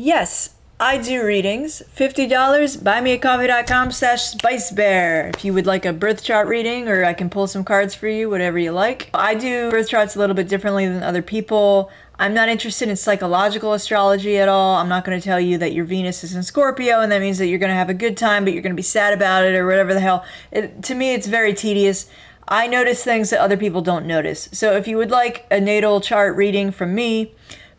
Yes, I do readings. $50, buymeacoffee.com/SpiceBear. If you would like a birth chart reading, or I can pull some cards for you, whatever you like. I do birth charts a little bit differently than other people. I'm not interested in psychological astrology at all. I'm not going to tell you that your Venus is in Scorpio and that means that you're going to have a good time, but you're going to be sad about it or whatever the hell. To me, it's very tedious. I notice things that other people don't notice. So if you would like a natal chart reading from me,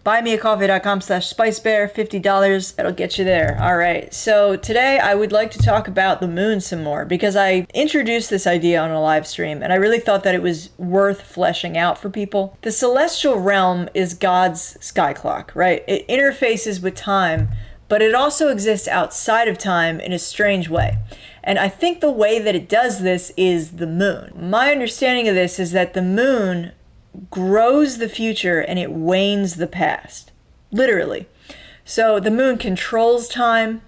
buymeacoffee.com/SpiceBear, $50. That'll get you there. All right. So today I would like to talk about the moon some more because I introduced this idea on a live stream and I really thought that it was worth fleshing out for people. The celestial realm is God's sky clock, right? It interfaces with time, but it also exists outside of time in a strange way. And I think the way that it does this is the moon. My understanding of this is that the moon grows the future and it wanes the past, literally. So the moon controls time.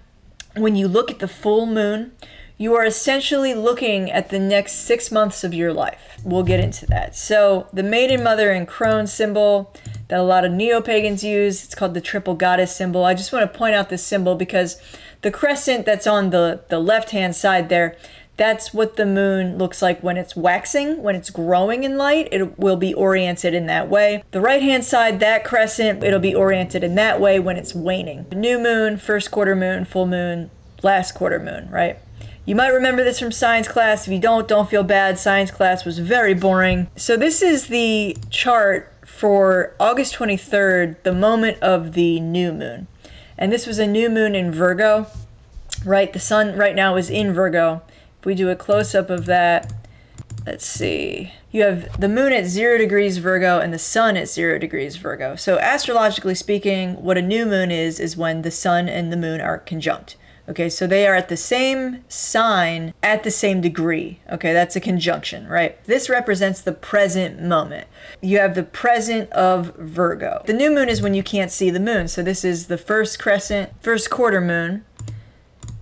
When you look at the full moon, you are essentially looking at the next 6 months of your life. We'll get into that. So the maiden, mother, and crone symbol that a lot of neo-pagans use, it's called the triple goddess symbol. I just want to point out this symbol because the crescent that's on the left-hand side there, that's what the moon looks like when it's waxing, when it's growing in light. It will be oriented in that way. The right-hand side, that crescent, it'll be oriented in that way when it's waning. New moon, first quarter moon, full moon, last quarter moon, right? You might remember this from science class. If you don't feel bad. Science class was very boring. So this is the chart for August 23rd, the moment of the new moon. And this was a new moon in Virgo, right? The sun right now is in Virgo. If we do a close-up of that, let's see. You have the moon at 0 degrees Virgo and the sun at 0 degrees Virgo. So astrologically speaking, what a new moon is when the sun and the moon are conjunct. Okay, so they are at the same sign at the same degree. Okay, that's a conjunction, right? This represents the present moment. You have the present of Virgo. The new moon is when you can't see the moon. So this is the first crescent, first quarter moon.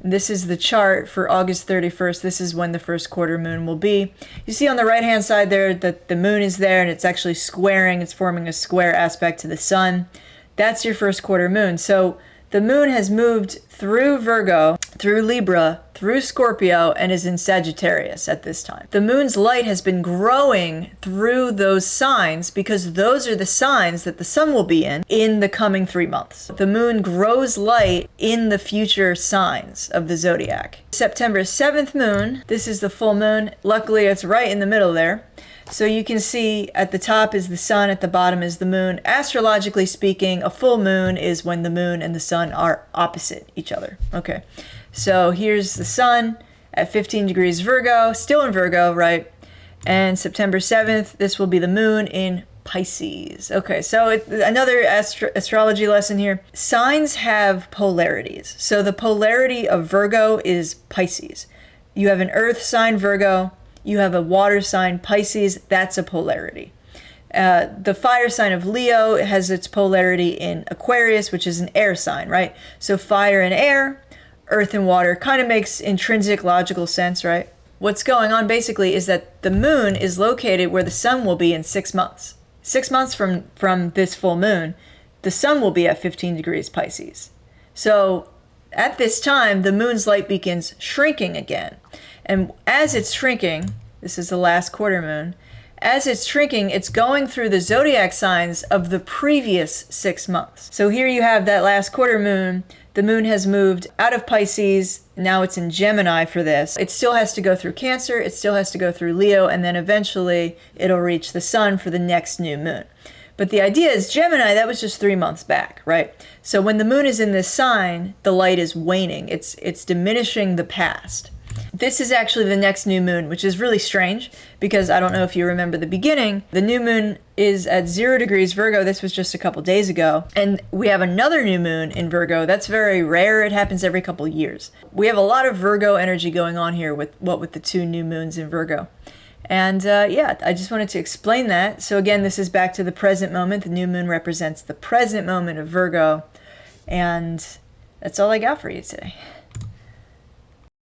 This is the chart for August 31st. This is when the first quarter moon will be. You see on the right-hand side there that the moon is there and it's actually squaring. It's forming a square aspect to the sun. That's your first quarter moon. So the moon has moved through Virgo, through Libra, through Scorpio, and is in Sagittarius at this time. The moon's light has been growing through those signs because those are the signs that the sun will be in the coming 3 months. The moon grows light in the future signs of the zodiac. September 7th moon, this is the full moon. Luckily, it's right in the middle there. So you can see at the top is the sun, at the bottom is the moon. Astrologically speaking, a full moon is when the moon and the sun are opposite each other. Okay, so here's the sun at 15 degrees Virgo, still in Virgo, right? And September 7th, this will be the moon in Pisces. Okay, so another astrology lesson here. Signs have polarities. So the polarity of Virgo is Pisces. You have an earth sign, Virgo. You have a water sign, Pisces, that's a polarity. The fire sign of Leo has its polarity in Aquarius, which is an air sign, right? So fire and air, earth and water, kind of makes intrinsic logical sense, right? What's going on basically is that the moon is located where the sun will be in 6 months. 6 months from this full moon, the sun will be at 15 degrees Pisces. So at this time, the moon's light begins shrinking again. And as it's shrinking, this is the last quarter moon, as it's shrinking, it's going through the zodiac signs of the previous 6 months. So here you have that last quarter moon. The moon has moved out of Pisces. Now it's in Gemini for this. It still has to go through Cancer. It still has to go through Leo. And then eventually it'll reach the sun for the next new moon. But the idea is Gemini, that was just 3 months back, right? So when the moon is in this sign, the light is waning. It's diminishing the past. This is actually the next new moon, which is really strange because I don't know if you remember the beginning. The new moon is at 0 degrees Virgo. This was just a couple days ago. And we have another new moon in Virgo. That's very rare. It happens every couple years. We have a lot of Virgo energy going on here with the 2 new moons in Virgo. And yeah, I just wanted to explain that. So again, this is back to the present moment. The new moon represents the present moment of Virgo. And that's all I got for you today.